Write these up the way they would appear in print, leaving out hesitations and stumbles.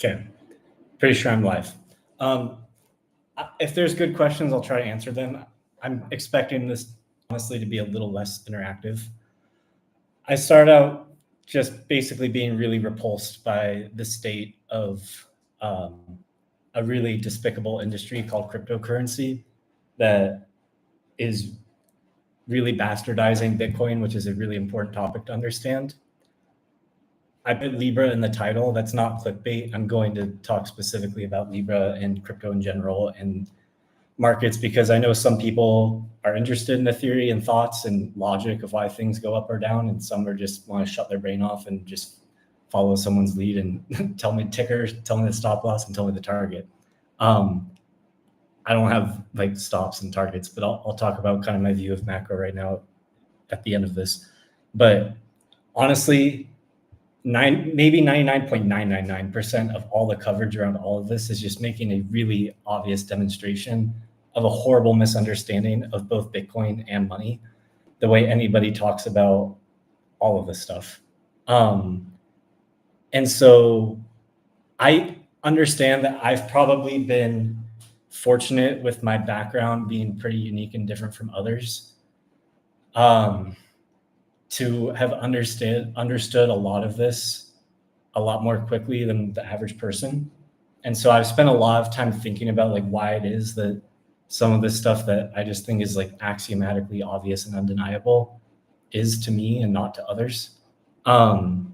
Okay, pretty sure I'm live. If there's good questions, I'll try to answer them. I'm expecting this honestly to be a little less interactive. I start out just basically being really repulsed by the state of a really despicable industry called cryptocurrency that is really bastardizing Bitcoin, which is a really important topic to understand. I put Libra in the title. That's not clickbait. I'm going to talk specifically about Libra and crypto in general and markets because I know some people are interested in the theory and thoughts and logic of why things go up or down, and some are just want to shut their brain off and just follow someone's lead and tell me tickers, tell me the stop loss, and tell me the target. I don't have like stops and targets, but I'll talk about kind of my view of macro right now at the end of this. But honestly, maybe 99.999% of all the coverage around all of this is just making a really obvious demonstration of a horrible misunderstanding of both Bitcoin and money, the way anybody talks about all of this stuff. And so I understand that I've probably been fortunate with my background being pretty unique and different from others. To have understood a lot of this a lot more quickly than the average person. And so I've spent a lot of time thinking about like why it is that some of this stuff that I just think is like axiomatically obvious and undeniable is to me and not to others. And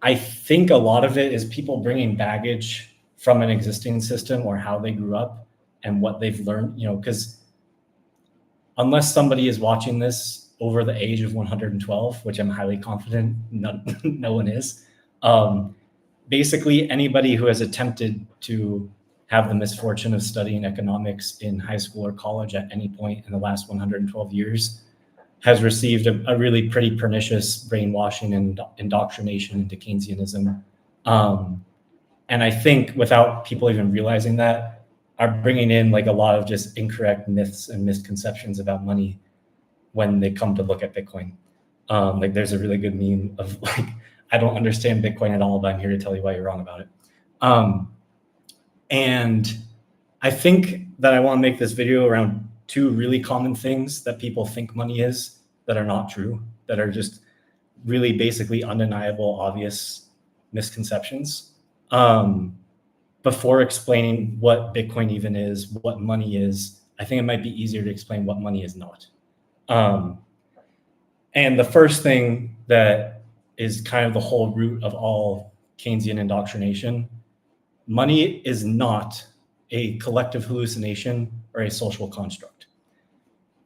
I think a lot of it is people bringing baggage from an existing system or how they grew up and what they've learned, because unless somebody is watching this over the age of 112, which I'm highly confident no one is, basically anybody who has attempted to have the misfortune of studying economics in high school or college at any point in the last 112 years has received a really pretty pernicious brainwashing and indoctrination into Keynesianism. And I think without people even realizing that, are bringing in like a lot of just incorrect myths and misconceptions about money when they come to look at Bitcoin. Like there's a really good meme of like, I don't understand Bitcoin at all, but I'm here to tell you why you're wrong about it. And I think that I want to make this video around two really common things that people think money is that are not true, that are just really basically undeniable, obvious misconceptions. Before explaining what Bitcoin even is, what money is, I think it might be easier to explain what money is not. And the first thing that is kind of the whole root of all Keynesian indoctrination, money is not a collective hallucination or a social construct.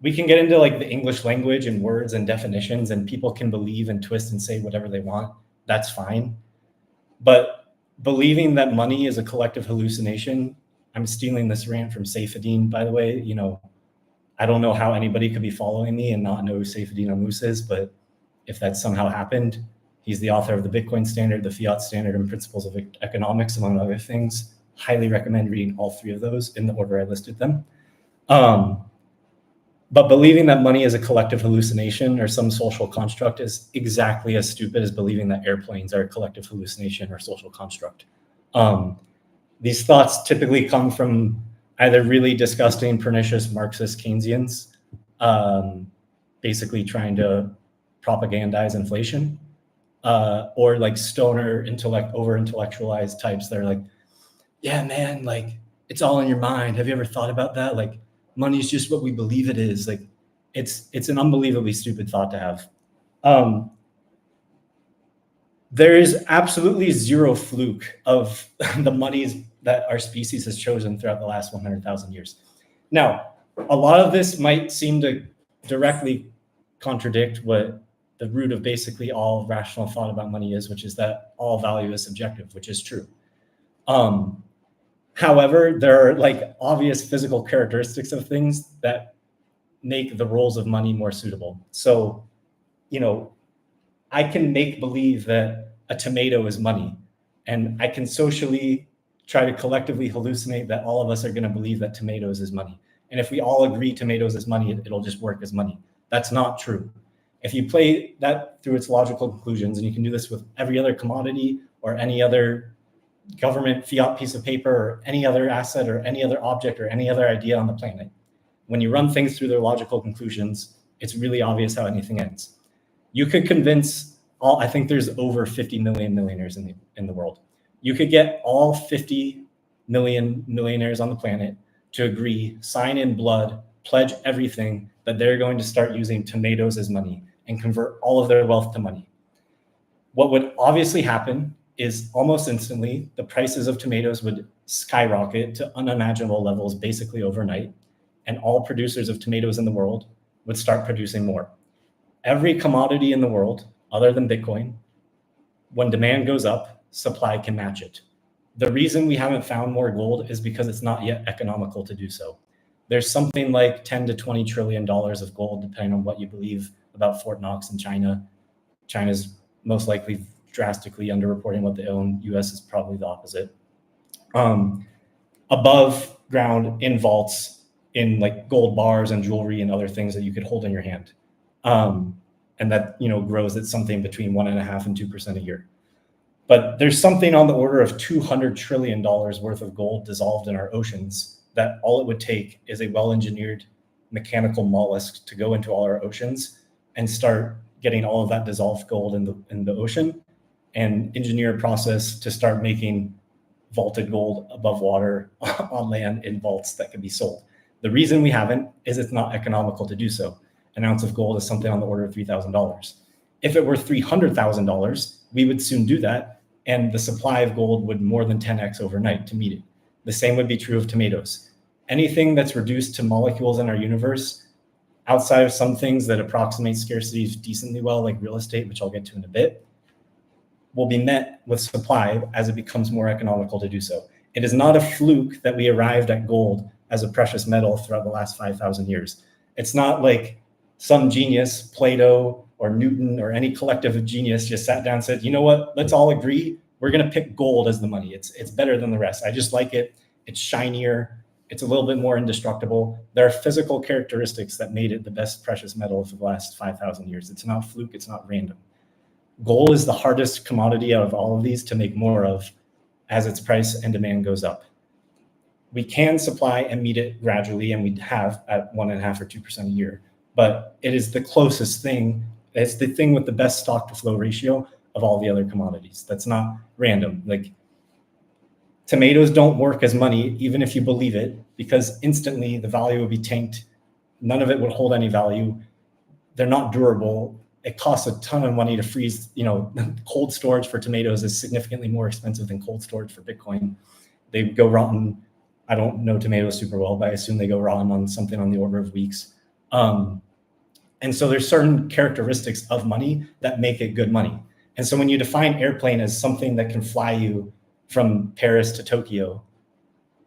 We can get into like the English language and words and definitions, and people can believe and twist and say whatever they want. That's fine. But believing that money is a collective hallucination, I'm stealing this rant from Saifedean, by the way. I don't know how anybody could be following me and not know who Saifedean Ammous is, but if that somehow happened, he's the author of the Bitcoin Standard, the Fiat Standard, and Principles of Economics, among other things. Highly recommend reading all three of those in the order I listed them. But believing that money is a collective hallucination or some social construct is exactly as stupid as believing that airplanes are a collective hallucination or social construct. These thoughts typically come from either really disgusting, pernicious Marxist Keynesians, basically trying to propagandize inflation, or like stoner over-intellectualized types that are like, yeah, man, like it's all in your mind. Have you ever thought about that? Like, money is just what we believe it is. Like, it's an unbelievably stupid thought to have. There is absolutely zero fluke of the monies that our species has chosen throughout the last 100,000 years. Now, a lot of this might seem to directly contradict what the root of basically all rational thought about money is, which is that all value is subjective, which is true. However, there are like obvious physical characteristics of things that make the roles of money more suitable. So, I can make believe that a tomato is money, and I can socially try to collectively hallucinate that all of us are going to believe that tomatoes is money. And if we all agree tomatoes is money, it'll just work as money. That's not true. If you play that through its logical conclusions, and you can do this with every other commodity or any other government fiat piece of paper or any other asset or any other object or any other idea on the planet. When you run things through their logical conclusions, it's really obvious how anything ends. You could convince I think there's over 50 million millionaires in the world. You could get all 50 million millionaires on the planet to agree, sign in blood, pledge everything that they're going to start using tomatoes as money and convert all of their wealth to money. What would obviously happen is almost instantly, the prices of tomatoes would skyrocket to unimaginable levels basically overnight, and all producers of tomatoes in the world would start producing more. Every commodity in the world, other than Bitcoin, when demand goes up, supply can match it. The reason we haven't found more gold is because it's not yet economical to do so. There's something like 10 to 20 trillion dollars of gold, depending on what you believe about Fort Knox in China. China's most likely drastically underreporting what they own. US is probably the opposite. Above ground in vaults, in like gold bars and jewelry and other things that you could hold in your hand. And that, grows at something between 1.5% and 2% a year. But there's something on the order of $200 trillion worth of gold dissolved in our oceans that all it would take is a well-engineered mechanical mollusk to go into all our oceans and start getting all of that dissolved gold in the ocean and engineer a process to start making vaulted gold above water on land in vaults that can be sold. The reason we haven't is it's not economical to do so. An ounce of gold is something on the order of $3,000. If it were $300,000, we would soon do that, and the supply of gold would more than 10x overnight to meet it. The same would be true of tomatoes. Anything that's reduced to molecules in our universe, outside of some things that approximate scarcity decently well, like real estate, which I'll get to in a bit, will be met with supply as it becomes more economical to do so. It is not a fluke that we arrived at gold as a precious metal throughout the last 5,000 years. It's not like some genius, Plato or Newton or any collective of genius just sat down and said, you know what, let's all agree, we're gonna pick gold as the money. It's better than the rest. I just like it, it's shinier, it's a little bit more indestructible. There are physical characteristics that made it the best precious metal of the last 5,000 years. It's not fluke, it's not random. Gold is the hardest commodity out of all of these to make more of as its price and demand goes up. We can supply and meet it gradually, and we have at 1.5% or 2% a year, but it is the closest thing. It's the thing with the best stock to flow ratio of all the other commodities. That's not random. Like tomatoes don't work as money, even if you believe it, because instantly the value would be tanked. None of it would hold any value. They're not durable. It costs a ton of money to freeze, cold storage for tomatoes is significantly more expensive than cold storage for Bitcoin. They go rotten. I don't know tomatoes super well, but I assume they go rotten on something on the order of weeks. And so there's certain characteristics of money that make it good money. And so when you define airplane as something that can fly you from Paris to Tokyo,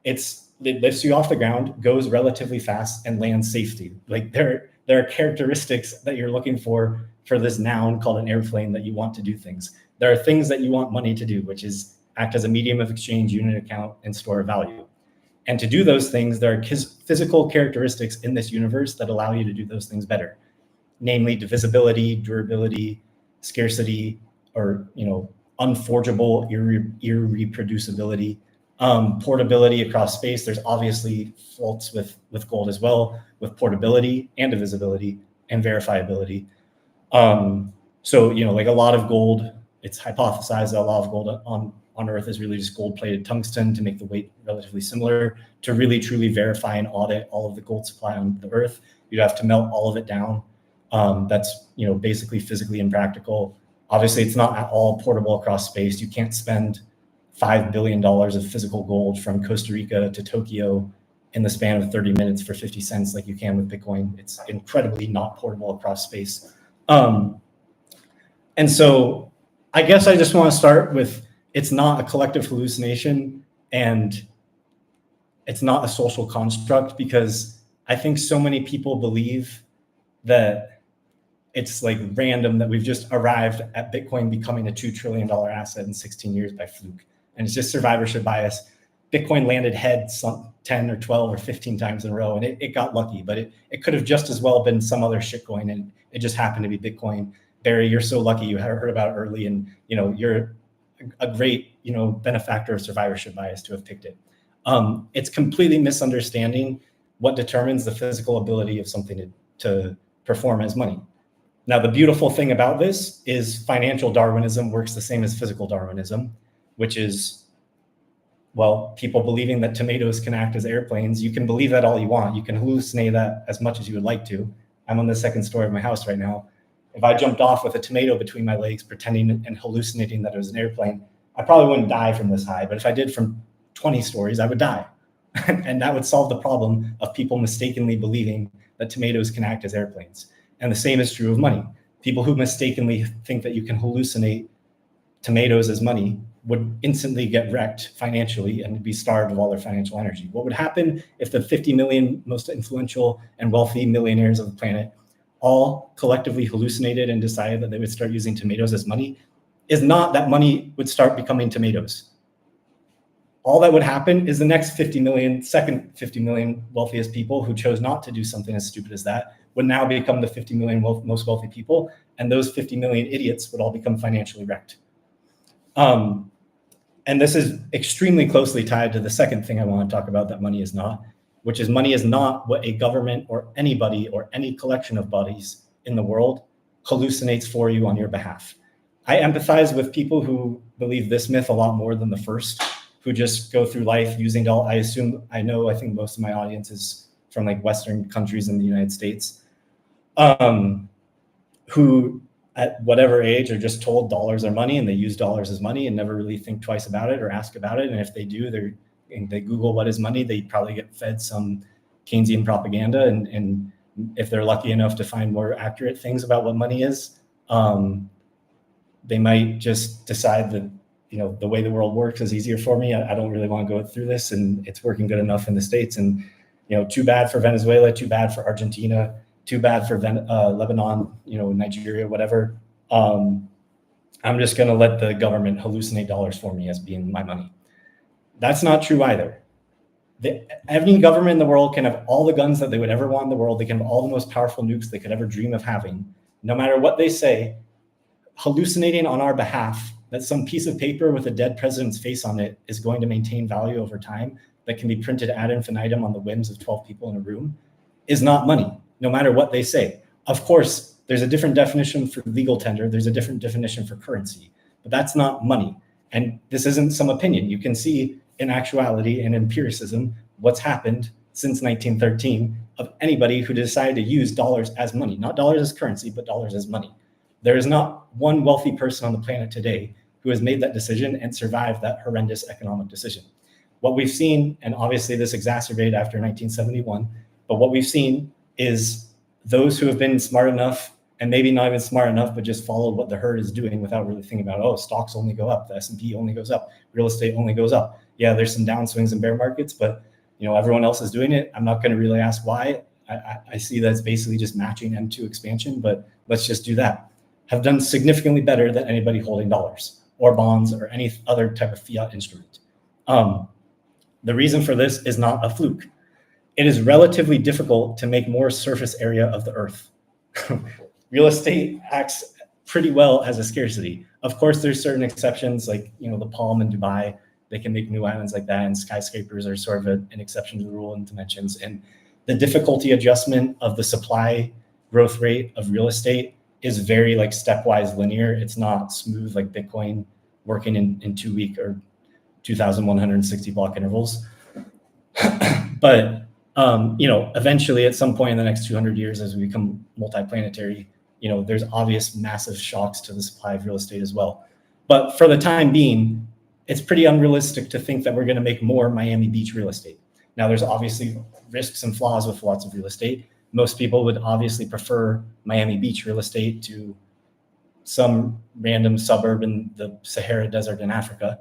it lifts you off the ground, goes relatively fast, and lands safely. Like there are characteristics that you're looking for this noun called an airplane that you want to do things. There are things that you want money to do, which is act as a medium of exchange, unit account, and store of value. And to do those things, there are physical characteristics in this universe that allow you to do those things better, namely divisibility, durability, scarcity, or unforgeable irreproducibility, portability across space. There's obviously faults with gold as well, with portability and divisibility and verifiability. So like a lot of gold, it's hypothesized that a lot of gold on Earth is really just gold-plated tungsten to make the weight relatively similar. To really truly verify and audit all of the gold supply on the Earth, you'd have to melt all of it down. That's basically physically impractical. Obviously, it's not at all portable across space. You can't spend $5 billion of physical gold from Costa Rica to Tokyo in the span of 30 minutes for 50 cents like you can with Bitcoin. It's incredibly not portable across space. And so I guess I just want to start with, it's not a collective hallucination and it's not a social construct, because I think so many people believe that it's like random that we've just arrived at Bitcoin becoming a $2 trillion asset in 16 years by fluke. And it's just survivorship bias. Bitcoin landed head some 10 or 12 or 15 times in a row, and it got lucky, but it could have just as well been some other shitcoin, and it just happened to be Bitcoin. Barry, you're so lucky you heard about it early, and you're a great, benefactor of survivorship bias to have picked it. It's completely misunderstanding what determines the physical ability of something to perform as money. Now, the beautiful thing about this is financial Darwinism works the same as physical Darwinism, which is, well, people believing that tomatoes can act as airplanes. You can believe that all you want. You can hallucinate that as much as you would like to. I'm on the second story of my house right now. If I jumped off with a tomato between my legs, pretending and hallucinating that it was an airplane, I probably wouldn't die from this high. But if I did from 20 stories, I would die. And that would solve the problem of people mistakenly believing that tomatoes can act as airplanes. And the same is true of money. People who mistakenly think that you can hallucinate tomatoes as money would instantly get wrecked financially and be starved of all their financial energy. What would happen if the 50 million most influential and wealthy millionaires of the planet all collectively hallucinated and decided that they would start using tomatoes as money? Is not that money would start becoming tomatoes. All that would happen is the next 50 million, second 50 million wealthiest people who chose not to do something as stupid as that would now become the 50 million most wealthy people, and those 50 million idiots would all become financially wrecked. And this is extremely closely tied to the second thing I want to talk about that money is not, which is money is not what a government or anybody or any collection of bodies in the world hallucinates for you on your behalf. I empathize with people who believe this myth a lot more than the first, who just go through life using all, I think most of my audience is from like Western countries in the United States, who at whatever age are just told dollars are money and they use dollars as money and never really think twice about it or ask about it. And if they do, they Google what is money, they probably get fed some Keynesian propaganda. And if they're lucky enough to find more accurate things about what money is, they might just decide that, the way the world works is easier for me. I don't really want to go through this, and it's working good enough in the States. And, too bad for Venezuela, too bad for Argentina, too bad for Lebanon, Nigeria, whatever. I'm just going to let the government hallucinate dollars for me as being my money. That's not true either. Any government in the world can have all the guns that they would ever want in the world. They can have all the most powerful nukes they could ever dream of having. No matter what they say, hallucinating on our behalf that some piece of paper with a dead president's face on it is going to maintain value over time that can be printed ad infinitum on the whims of 12 people in a room is not money, no matter what they say. Of course, there's a different definition for legal tender. There's a different definition for currency, but that's not money. And this isn't some opinion. You can see in actuality and empiricism what's happened since 1913 of anybody who decided to use dollars as money, not dollars as currency, but dollars as money. There is not one wealthy person on the planet today who has made that decision and survived that horrendous economic decision. What we've seen, and obviously this exacerbated after 1971, but what we've seen is those who have been smart enough, and maybe not even smart enough, but just followed what the herd is doing without really thinking about, stocks only go up, the S&P only goes up, real estate only goes up. Yeah, there's some downswings in bear markets, but everyone else is doing it. I'm not going to really ask why. I see that it's basically just matching M2 expansion, but let's just do that. Have done significantly better than anybody holding dollars or bonds or any other type of fiat instrument. The reason for this is not a fluke. It is relatively difficult to make more surface area of the earth. Real estate acts pretty well as a scarcity. Of course, there's certain exceptions like, the Palm in Dubai, they can make new islands like that, and skyscrapers are sort of an exception to the rule in dimensions. And the difficulty adjustment of the supply growth rate of real estate is very stepwise linear. It's not smooth like Bitcoin working in 2 week or 2,160 block intervals. But eventually at some point in the next 200 years, as we become multiplanetary, there's obvious massive shocks to the supply of real estate as well. But for the time being, it's pretty unrealistic to think that we're going to make more Miami Beach real estate. Now, there's obviously risks and flaws with lots of real estate. Most people would obviously prefer Miami Beach real estate to some random suburb in the Sahara Desert in Africa.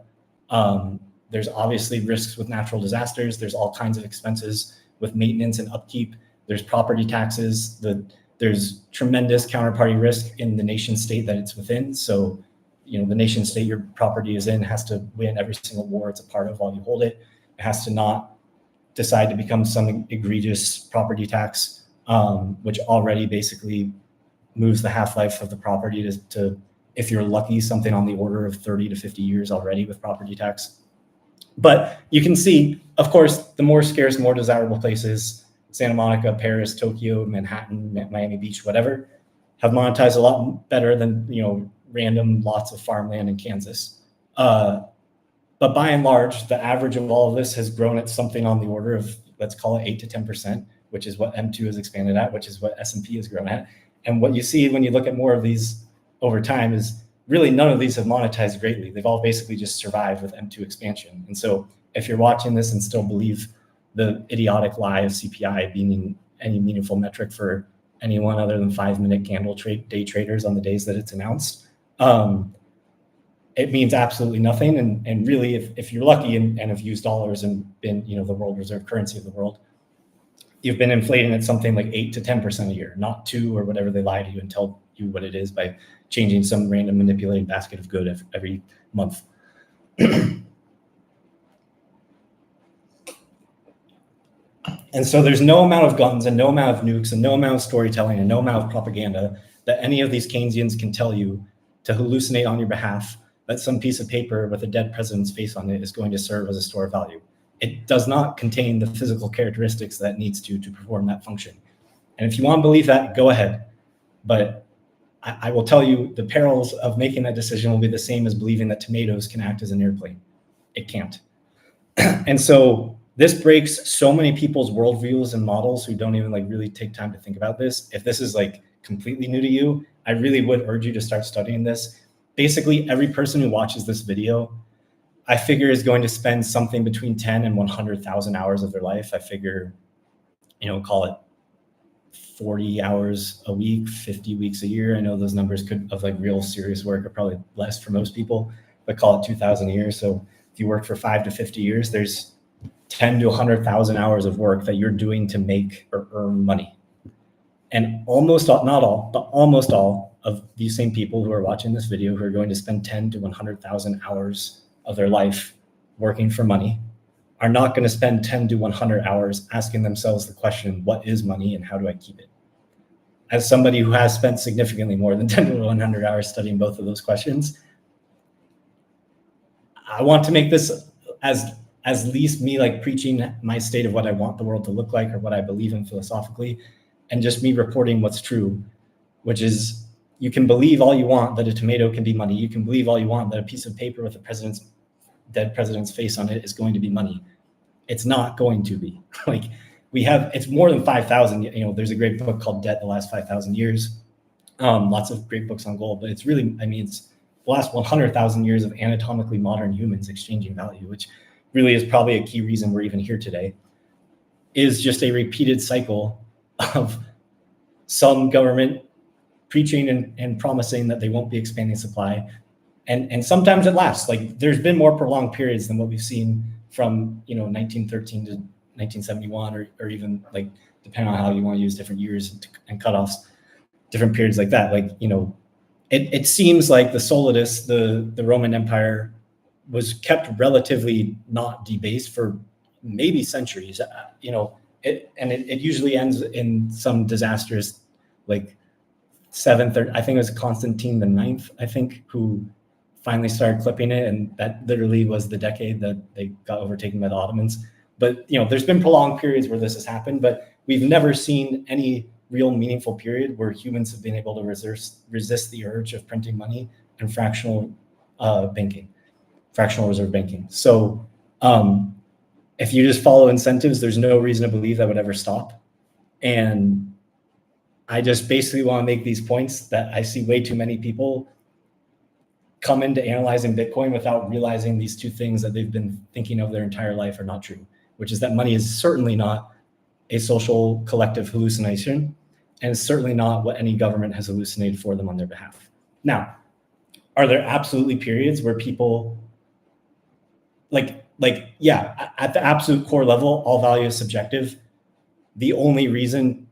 There's obviously risks with natural disasters. There's all kinds of expenses with maintenance and upkeep. There's property taxes. There's tremendous counterparty risk in the nation state that it's within. So, the nation state your property is in has to win every single war it's a part of while you hold it. It has to not decide to become some egregious property tax, which already basically moves the half-life of the property to If you're lucky, something on the order of 30 to 50 years already with property tax. But you can see, of course, the more scarce, more desirable places, Santa Monica, Paris, Tokyo, Manhattan, Miami Beach, whatever, have monetized a lot better than, you know, random lots of farmland in Kansas. But by and large, the average of all of this has grown at something on the order of, let's call it 8 to 10%, which is what M2 has expanded at, which is what S&P has grown at. And what you see when you look at more of these over time is really none of these have monetized greatly. They've all basically just survived with M2 expansion. And so if you're watching this and still believe the idiotic lie of CPI being any meaningful metric for anyone other than 5-minute candle day traders on the days that it's announced, it means absolutely nothing. And really, if you're lucky and have used dollars and been, you know, the world reserve currency of the world, you've been inflating at something like 8 to 10% a year, not 2 or whatever they lie to you and tell you what it is by changing some random manipulated basket of good every month. And so there's no amount of guns and no amount of nukes and no amount of storytelling and no amount of propaganda that any of these Keynesians can tell you to hallucinate on your behalf that some piece of paper with a dead president's face on it is going to serve as a store of value. It does not contain the physical characteristics that it needs to perform that function. And if you want to believe that, go ahead. But I will tell you the perils of making that decision will be the same as believing that tomatoes can act as an airplane. It can't. And so this breaks so many people's worldviews and models who don't even like really take time to think about this. If this is like completely new to you, I really would urge you to start studying this. Basically, every person who watches this video, I figure is going to spend something between 10 and 100,000 hours of their life. I figure, you know, call it 40 hours a week, 50 weeks a year. I know those numbers could of like real serious work are probably less for most people, but call it 2,000 a year. So if you work for 5 to 50 years, there's 10 to 100,000 hours of work that you're doing to make or earn money. And almost all, not all, but almost all of these same people who are watching this video who are going to spend 10 to 100,000 hours of their life working for money are not going to spend 10 to 100 hours asking themselves the question, what is money and how do I keep it? As somebody who has spent significantly more than 10 to 100 hours studying both of those questions, I want to make this as least me like preaching my state of what I want the world to look like or what I believe in philosophically, and just me reporting what's true, which is you can believe all you want that a tomato can be money. You can believe all you want that a piece of paper with a dead president's face on it is going to be money. It's not going to be. Like it's more than 5,000. You know, there's a great book called Debt: The Last 5,000 Years. Lots of great books on gold, but it's really, I mean, it's the last 100,000 years of anatomically modern humans exchanging value, which really is probably a key reason we're even here today, is just a repeated cycle of some government preaching and promising that they won't be expanding supply. And sometimes it lasts. Like there's been more prolonged periods than what we've seen from, you know, 1913 to 1971, or even like, depending on how you want to use different years and cutoffs, different periods like that. Like, you know, it seems like the Solidus, the Roman Empire, was kept relatively not debased for maybe centuries. You know, it usually ends in some disastrous, like I think it was Constantine the Ninth, I think, who finally started clipping it, and that literally was the decade that they got overtaken by the Ottomans. But you know, there's been prolonged periods where this has happened, but we've never seen any real meaningful period where humans have been able to resist the urge of printing money and fractional reserve banking. So if you just follow incentives, there's no reason to believe that would ever stop. And I just basically want to make these points that I see way too many people come into analyzing Bitcoin without realizing these two things that they've been thinking of their entire life are not true, which is that money is certainly not a social collective hallucination, and it's certainly not what any government has hallucinated for them on their behalf. Now, are there absolutely periods where people yeah, at the absolute core level, all value is subjective. The only reason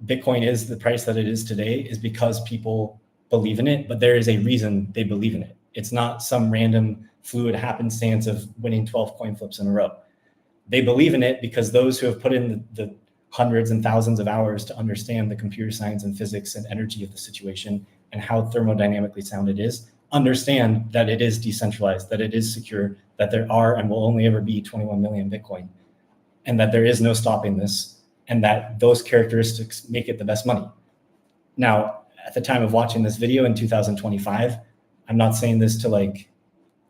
Bitcoin is the price that it is today is because people believe in it, but there is a reason they believe in it. It's not some random fluid happenstance of winning 12 coin flips in a row. They believe in it because those who have put in the hundreds and thousands of hours to understand the computer science and physics and energy of the situation and how thermodynamically sound it is, understand that it is decentralized, that it is secure, that there are and will only ever be 21 million Bitcoin, and that there is no stopping this, and that those characteristics make it the best money. Now, at the time of watching this video in 2025, I'm not saying this to like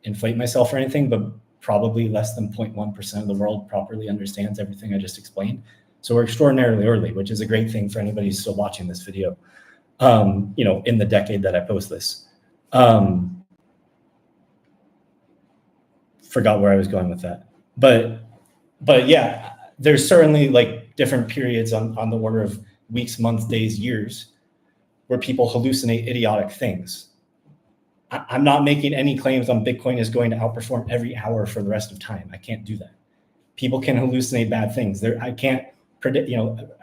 inflate myself or anything, but probably less than 0.1% of the world properly understands everything I just explained. So we're extraordinarily early, which is a great thing for anybody who's still watching this video, in the decade that I post this. Forgot where I was going with that. But yeah, there's certainly like different periods on the order of weeks, months, days, years, where people hallucinate idiotic things. I'm not making any claims on Bitcoin is going to outperform every hour for the rest of time. I can't do that. People can hallucinate bad things. I can't predict,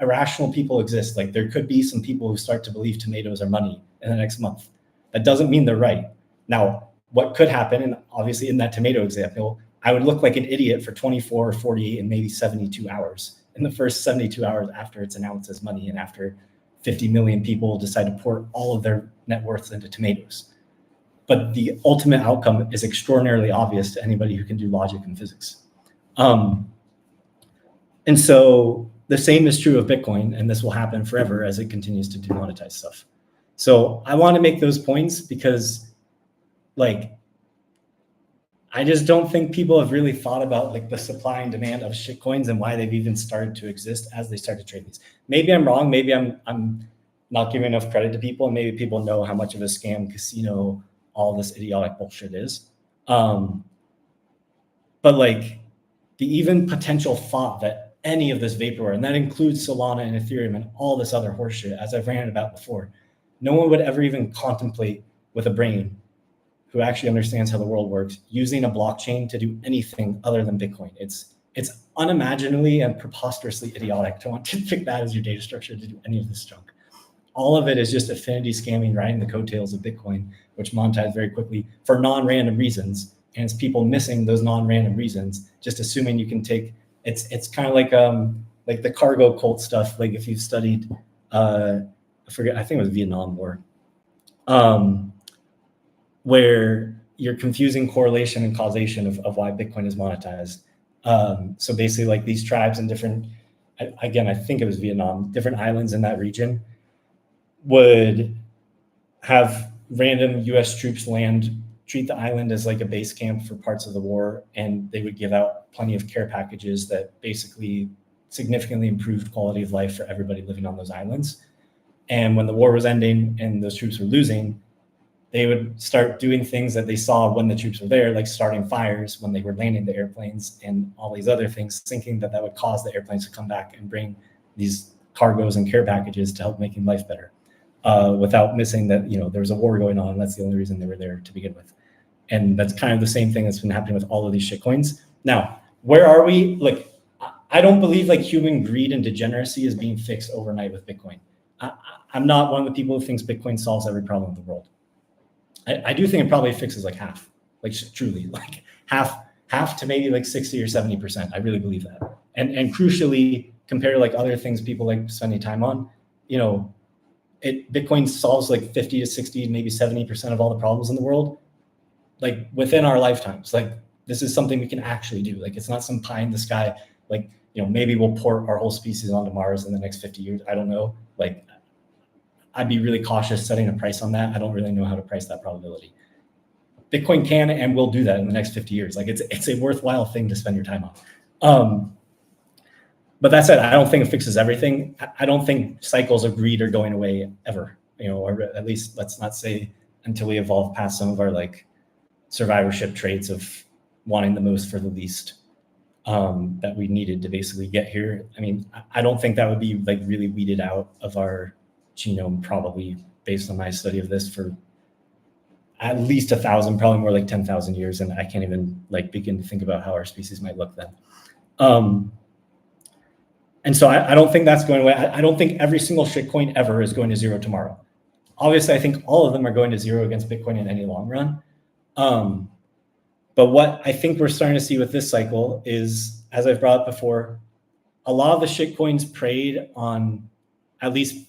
irrational people exist. Like there could be some people who start to believe tomatoes are money in the next month. That doesn't mean they're right. Now, what could happen, and obviously in that tomato example, I would look like an idiot for 24 or 48 and maybe 72 hours. In the first 72 hours after it's announced as money and after 50 million people decide to pour all of their net worths into tomatoes. But the ultimate outcome is extraordinarily obvious to anybody who can do logic and physics. And so the same is true of Bitcoin, and this will happen forever as it continues to demonetize stuff. So I want to make those points because I just don't think people have really thought about like the supply and demand of shitcoins and why they've even started to exist as they start to trade these. Maybe I'm wrong. Maybe I'm not giving enough credit to people, and maybe people know how much of a scam casino all this idiotic bullshit is. But like the even potential thought that any of this vaporware, and that includes Solana and Ethereum and all this other horseshit, as I've ranted about before, no one would ever even contemplate with a brain who actually understands how the world works, using a blockchain to do anything other than Bitcoin. It's unimaginably and preposterously idiotic to want to pick that as your data structure to do any of this junk. All of it is just affinity scamming, riding the coattails of Bitcoin, which monetized very quickly for non-random reasons. And it's people missing those non-random reasons, just assuming you can take, it's kind of like the cargo cult stuff. Like if you've studied, I think it was Vietnam War, where you're confusing correlation and causation of why Bitcoin is monetized. So basically like these tribes in different, again, I think it was Vietnam, different islands in that region would have random US troops land, treat the island as like a base camp for parts of the war. And they would give out plenty of care packages that basically significantly improved quality of life for everybody living on those islands. And when the war was ending and those troops were losing, they would start doing things that they saw when the troops were there, like starting fires when they were landing the airplanes and all these other things, thinking that would cause the airplanes to come back and bring these cargoes and care packages to help making life better, without missing that, there was a war going on. And that's the only reason they were there to begin with. And that's kind of the same thing that's been happening with all of these shitcoins. Now, where are we? Like, I don't believe like human greed and degeneracy is being fixed overnight with Bitcoin. I'm not one of the people who thinks Bitcoin solves every problem in the world. I do think it probably fixes like half, like truly like half to maybe like 60 or 70%. I really believe that. And crucially, compared to like other things people like spending time on, Bitcoin solves like 50 to 60, maybe 70% of all the problems in the world, like within our lifetimes. Like this is something we can actually do. Like it's not some pie in the sky. Like, maybe we'll port our whole species onto Mars in the next 50 years. I don't know. Like, I'd be really cautious setting a price on that. I don't really know how to price that probability. Bitcoin can and will do that in the next 50 years. Like it's a worthwhile thing to spend your time on. But that said, I don't think it fixes everything. I don't think cycles of greed are going away ever, or at least let's not say until we evolve past some of our like survivorship traits of wanting the most for the least, that we needed to basically get here. I mean, I don't think that would be like really weeded out of our genome, probably based on my study of this, for at least 1,000, probably more like 10,000 years. And I can't even like begin to think about how our species might look then. And so I don't think that's going away. I don't think every single shitcoin ever is going to zero tomorrow. Obviously, I think all of them are going to zero against Bitcoin in any long run. But what I think we're starting to see with this cycle is, as I've brought up before, a lot of the shitcoins preyed on at least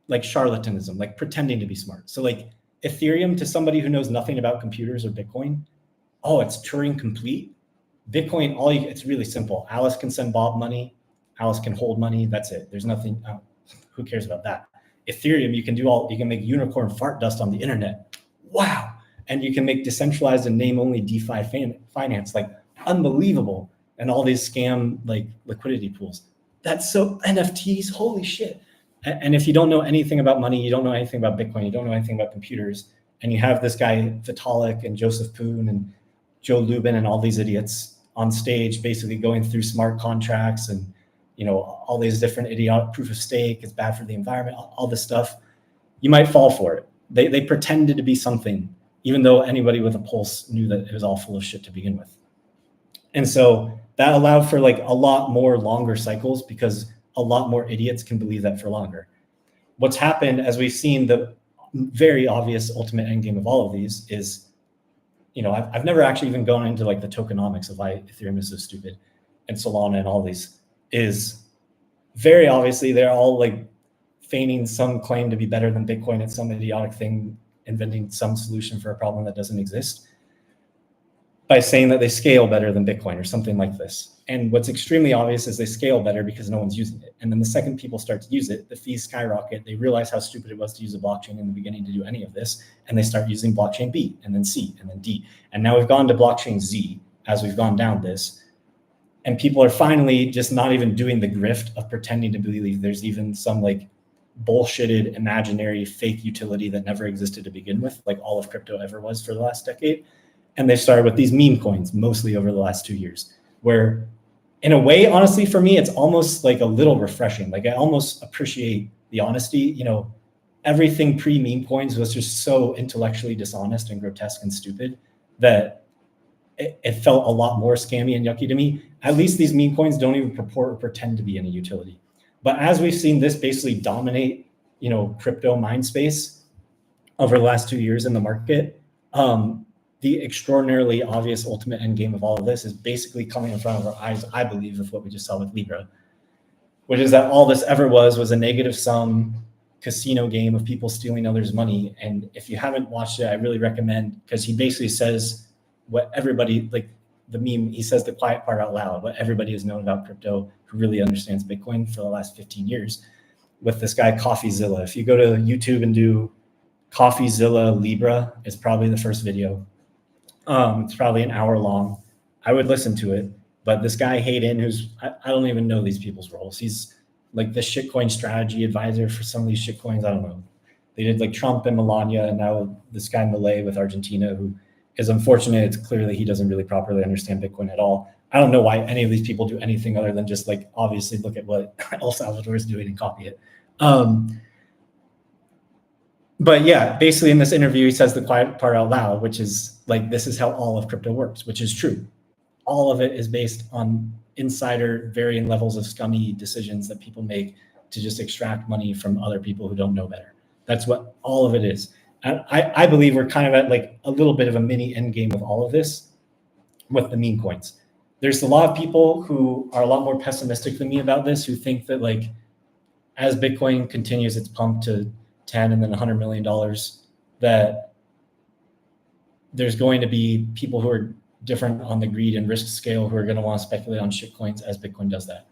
like charlatanism, like pretending to be smart. So like Ethereum, to somebody who knows nothing about computers or Bitcoin, oh, it's Turing complete. Bitcoin, it's really simple. Alice can send Bob money. Alice can hold money. That's it. There's nothing. Who cares about that? Ethereum, you can make unicorn fart dust on the internet. Wow. And you can make decentralized and name only DeFi finance, like unbelievable. And all these scam like liquidity pools. That's so NFTs, holy shit. And if you don't know anything about money, you don't know anything about Bitcoin, you don't know anything about computers, and you have this guy Vitalik and Joseph Poon and Joe Lubin and all these idiots on stage basically going through smart contracts and all these different idiotic proof of stake, it's bad for the environment, all this stuff, you might fall for it. They pretended to be something, even though anybody with a pulse knew that it was all full of shit to begin with. And so that allowed for like a lot more longer cycles because a lot more idiots can believe that for longer. What's happened, as we've seen, the very obvious ultimate endgame of all of these is, I've never actually even gone into like the tokenomics of why Ethereum is so stupid and Solana and all these, is very obviously they're all like feigning some claim to be better than Bitcoin at some idiotic thing, inventing some solution for a problem that doesn't exist by saying that they scale better than Bitcoin or something like this. And what's extremely obvious is they scale better because no one's using it. And then the second people start to use it, the fees skyrocket. They realize how stupid it was to use a blockchain in the beginning to do any of this. And they start using blockchain B and then C and then D. And now we've gone to blockchain Z as we've gone down this. And people are finally just not even doing the grift of pretending to believe there's even some like bullshitted imaginary fake utility that never existed to begin with, like all of crypto ever was for the last decade. And they started with these meme coins mostly over the last 2 years, where in a way, honestly, for me, it's almost like a little refreshing. Like I almost appreciate the honesty. Everything pre-meme coins was just so intellectually dishonest and grotesque and stupid that it felt a lot more scammy and yucky to me. At least these meme coins don't even purport or pretend to be any utility. But as we've seen this basically dominate, crypto mind space over the last 2 years in the market, the extraordinarily obvious ultimate end game of all of this is basically coming in front of our eyes, I believe, with what we just saw with Libra, which is that all this ever was a negative sum casino game of people stealing others' money. And if you haven't watched it, I really recommend, because he basically says what everybody, like the meme, he says the quiet part out loud, what everybody has known about crypto who really understands Bitcoin for the last 15 years with this guy, CoffeeZilla. If you go to YouTube and do CoffeeZilla Libra, it's probably the first video. It's probably an hour long. I would listen to it, but this guy Hayden, I don't even know these people's roles. He's like the shitcoin strategy advisor for some of these shitcoins. I don't know. They did like Trump and Melania, and now this guy Milei with Argentina, who is unfortunate. It's clear that he doesn't really properly understand Bitcoin at all. I don't know why any of these people do anything other than just like obviously look at what El Salvador is doing and copy it. But yeah, basically in this interview, he says the quiet part out loud, which is like, this is how all of crypto works, which is true. All of it is based on insider varying levels of scummy decisions that people make to just extract money from other people who don't know better. That's what all of it is. And I believe we're kind of at like a little bit of a mini end game with all of this with the meme coins. There's a lot of people who are a lot more pessimistic than me about this, who think that like as Bitcoin continues its pump to 10 and then $100 million, that there's going to be people who are different on the greed and risk scale who are going to want to speculate on shitcoins as Bitcoin does that.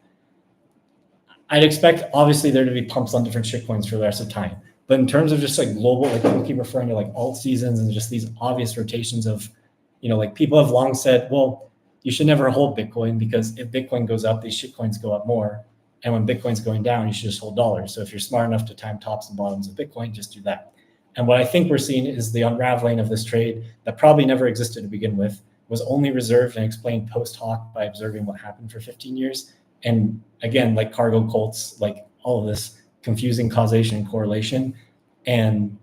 I'd expect obviously there to be pumps on different shitcoins for the rest of time. But in terms of just like global, like people keep referring to like alt seasons and just these obvious rotations of, like people have long said, well, you should never hold Bitcoin because if Bitcoin goes up, these shitcoins go up more. And when Bitcoin's going down, you should just hold dollars. So if you're smart enough to time tops and bottoms of Bitcoin, just do that. And what I think we're seeing is the unraveling of this trade that probably never existed to begin with, was only reserved and explained post hoc by observing what happened for 15 years. And again, like cargo cults, like all of this confusing causation and correlation, and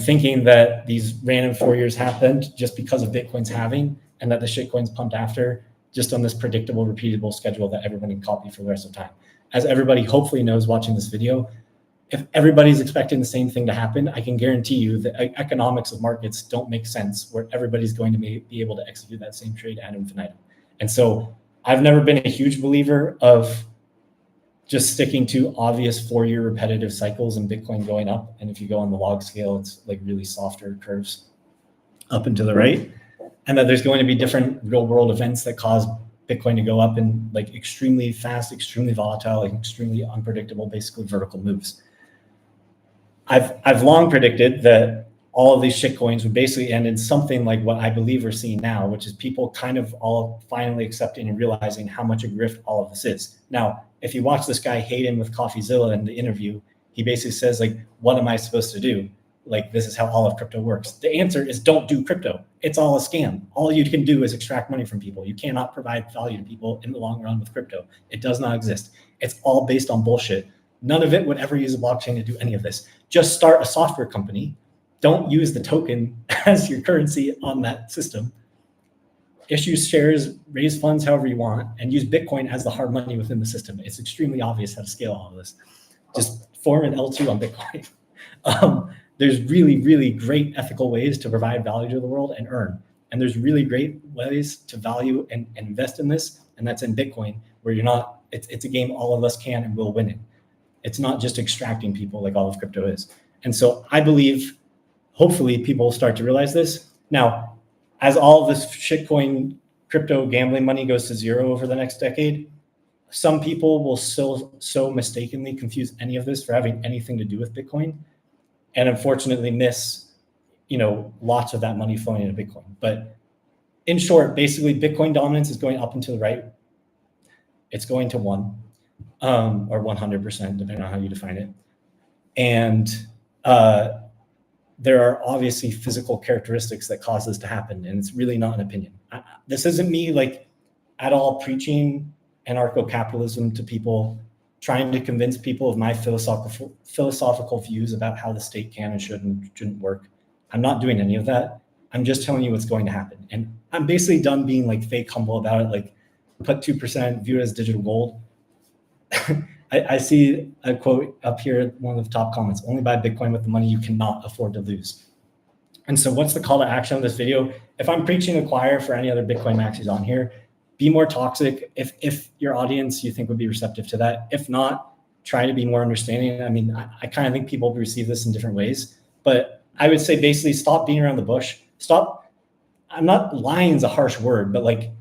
thinking that these random 4 years happened just because of Bitcoin's halving, and that the shitcoins pumped after, just on this predictable, repeatable schedule that everybody can copy for the rest of time. As everybody hopefully knows watching this video, if everybody's expecting the same thing to happen, I can guarantee you that economics of markets don't make sense where everybody's going to be able to execute that same trade ad infinitum. And so I've never been a huge believer of just sticking to obvious Fourier repetitive cycles and Bitcoin going up. And if you go on the log scale, it's like really softer curves up and to the right. And that there's going to be different real world events that cause Bitcoin to go up in like extremely fast, extremely volatile, like extremely unpredictable, basically vertical moves. I've long predicted that all of these shitcoins would basically end in something like what I believe we're seeing now, which is people kind of all finally accepting and realizing how much a grift all of this is. Now, if you watch this guy Hayden with CoffeeZilla in the interview, he basically says like, what am I supposed to do? Like, this is how all of crypto works. The answer is don't do crypto. It's all a scam. All you can do is extract money from people. You cannot provide value to people in the long run with crypto. It does not exist. It's all based on bullshit. None of it would ever use a blockchain to do any of this. Just start a software company. Don't use the token as your currency on that system. Issue shares, raise funds however you want, and use Bitcoin as the hard money within the system. It's extremely obvious how to scale all of this. Just form an L2 on Bitcoin. There's really, really great ethical ways to provide value to the world and earn. And there's really great ways to value and invest in this. And that's in Bitcoin, where you're not, it's a game all of us can and will win it. It's not just extracting people like all of crypto is. And so I believe, hopefully people will start to realize this. Now, as all of this shitcoin crypto gambling money goes to zero over the next decade, some people will still so mistakenly confuse any of this for having anything to do with Bitcoin, and unfortunately miss, lots of that money flowing into Bitcoin. But in short, basically Bitcoin dominance is going up and to the right. It's going to 1 or 100%, depending on how you define it. And there are obviously physical characteristics that cause this to happen, and it's really not an opinion. This isn't me like at all preaching anarcho-capitalism to people, trying to convince people of my philosophical views about how the state can and shouldn't work. I'm not doing any of that. I'm just telling you what's going to happen. And I'm basically done being like fake humble about it, like put 2%, view it as digital gold. I see a quote up here, one of the top comments, only buy Bitcoin with the money you cannot afford to lose. And so what's the call to action of this video? If I'm preaching to the choir for any other Bitcoin maxis on here, be more toxic if your audience you think would be receptive to that. If not, try to be more understanding. I mean, I kind of think people receive this in different ways, but I would say basically stop beating around the bush. Stop. I'm not lying is a harsh word, but like,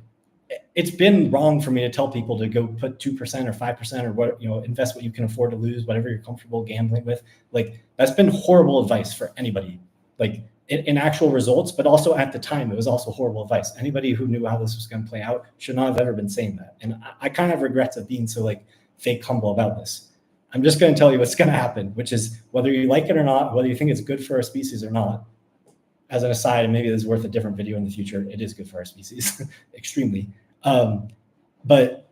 it's been wrong for me to tell people to go put 2% or 5% or what, invest what you can afford to lose, whatever you're comfortable gambling with. Like, that's been horrible advice for anybody, like in actual results, but also at the time, it was also horrible advice. Anybody who knew how this was going to play out should not have ever been saying that. And I kind of regret of being so like fake humble about this. I'm just going to tell you what's going to happen, which is whether you like it or not, whether you think it's good for our species or not. As an aside, and maybe this is worth a different video in the future, it is good for our species, extremely. But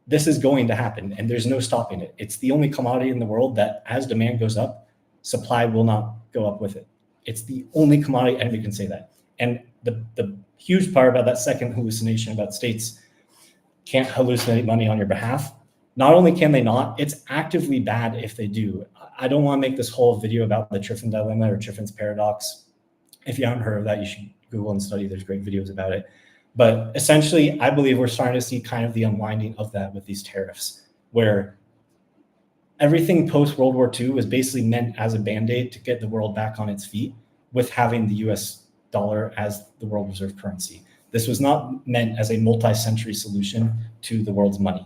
this is going to happen, and there's no stopping it. It's the only commodity in the world that as demand goes up, supply will not go up with it. It's the only commodity, anybody can say that. And the huge part about that second hallucination about states can't hallucinate money on your behalf. Not only can they not, it's actively bad if they do. I don't want to make this whole video about the Triffin dilemma or Triffin's paradox. If you haven't heard of that, you should Google and study. There's great videos about it. But essentially, I believe we're starting to see kind of the unwinding of that with these tariffs, where everything post-World War II was basically meant as a Band-Aid to get the world back on its feet with having the US dollar as the world reserve currency. This was not meant as a multi-century solution to the world's money.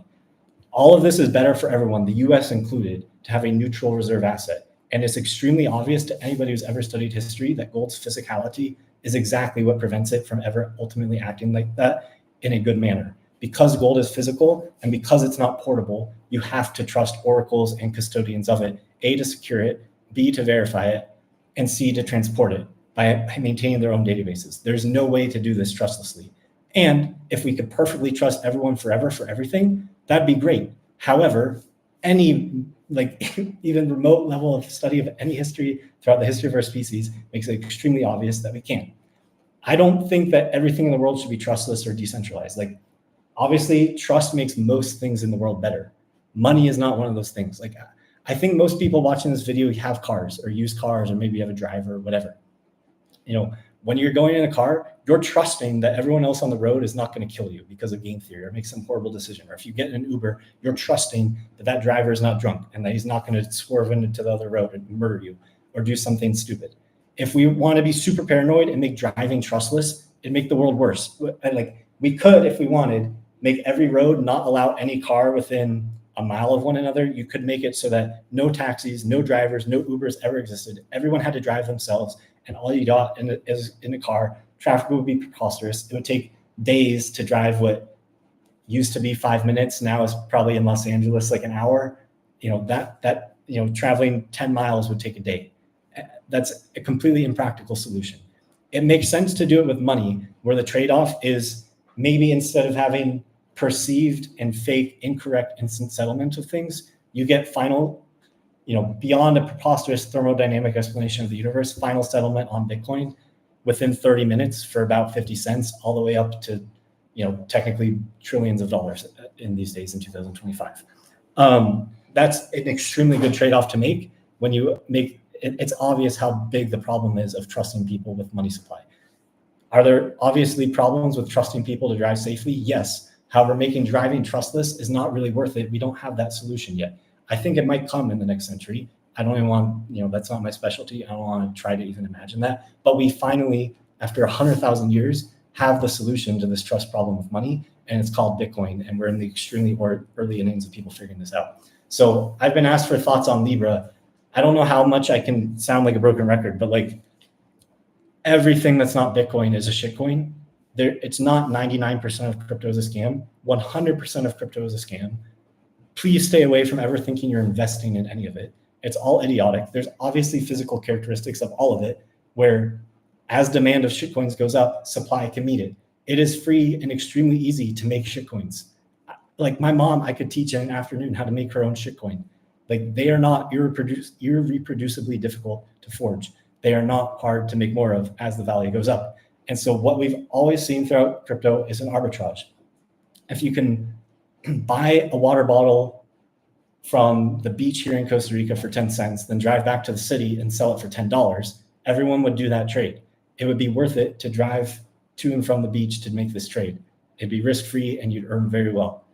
All of this is better for everyone, the US included, to have a neutral reserve asset. And it's extremely obvious to anybody who's ever studied history that gold's physicality is exactly what prevents it from ever ultimately acting like that in a good manner. Because gold is physical and because it's not portable, you have to trust oracles and custodians of it, A, to secure it, B, to verify it, and C, to transport it by maintaining their own databases. There's no way to do this trustlessly. And if we could perfectly trust everyone forever for everything, that'd be great. However, any even remote level of study of any history throughout the history of our species makes it extremely obvious that we can't. I don't think that everything in the world should be trustless or decentralized. Like, obviously, trust makes most things in the world better. Money is not one of those things. Like, I think most people watching this video have cars or use cars, or maybe you have a driver or whatever. When you're going in a car, you're trusting that everyone else on the road is not going to kill you because of game theory or make some horrible decision. Or if you get in an Uber, you're trusting that that driver is not drunk and that he's not going to swerve into the other road and murder you or do something stupid. If we want to be super paranoid and make driving trustless, it'd make the world worse. And like we could, if we wanted, make every road not allow any car within a mile of one another. You could make it so that no taxis, no drivers, no Ubers ever existed. Everyone had to drive themselves, and all you got is in a car. Traffic would be preposterous. It would take days to drive what used to be 5 minutes. Now is probably in Los Angeles like an hour. Traveling 10 miles would take a day. That's a completely impractical solution. It makes sense to do it with money, where the trade-off is maybe instead of having perceived and fake incorrect instant settlement of things, you get final, beyond a preposterous thermodynamic explanation of the universe, final settlement on Bitcoin within 30 minutes for about 50 cents, all the way up to, technically trillions of dollars in these days in 2025. That's an extremely good trade-off to make when you make it's obvious how big the problem is of trusting people with money supply. Are there obviously problems with trusting people to drive safely? Yes. However, making driving trustless is not really worth it. We don't have that solution yet. I think it might come in the next century. I don't even want, that's not my specialty. I don't want to try to even imagine that. But we finally, after 100,000 years, have the solution to this trust problem with money, and it's called Bitcoin. And we're in the extremely early innings of people figuring this out. So I've been asked for thoughts on Libra. I don't know how much I can sound like a broken record, but like everything that's not Bitcoin is a shitcoin. It's not 99% of crypto is a scam. 100% of crypto is a scam. Please stay away from ever thinking you're investing in any of it. It's all idiotic. There's obviously physical characteristics of all of it, where as demand of shitcoins goes up, supply can meet it. It is free and extremely easy to make shitcoins. Like my mom, I could teach in an afternoon how to make her own shitcoin. Like they are not irreproducibly difficult to forge. They are not hard to make more of as the value goes up. And so what we've always seen throughout crypto is an arbitrage. If you can buy a water bottle from the beach here in Costa Rica for 10 cents, then drive back to the city and sell it for $10, everyone would do that trade. It would be worth it to drive to and from the beach to make this trade. It'd be risk-free and you'd earn very well.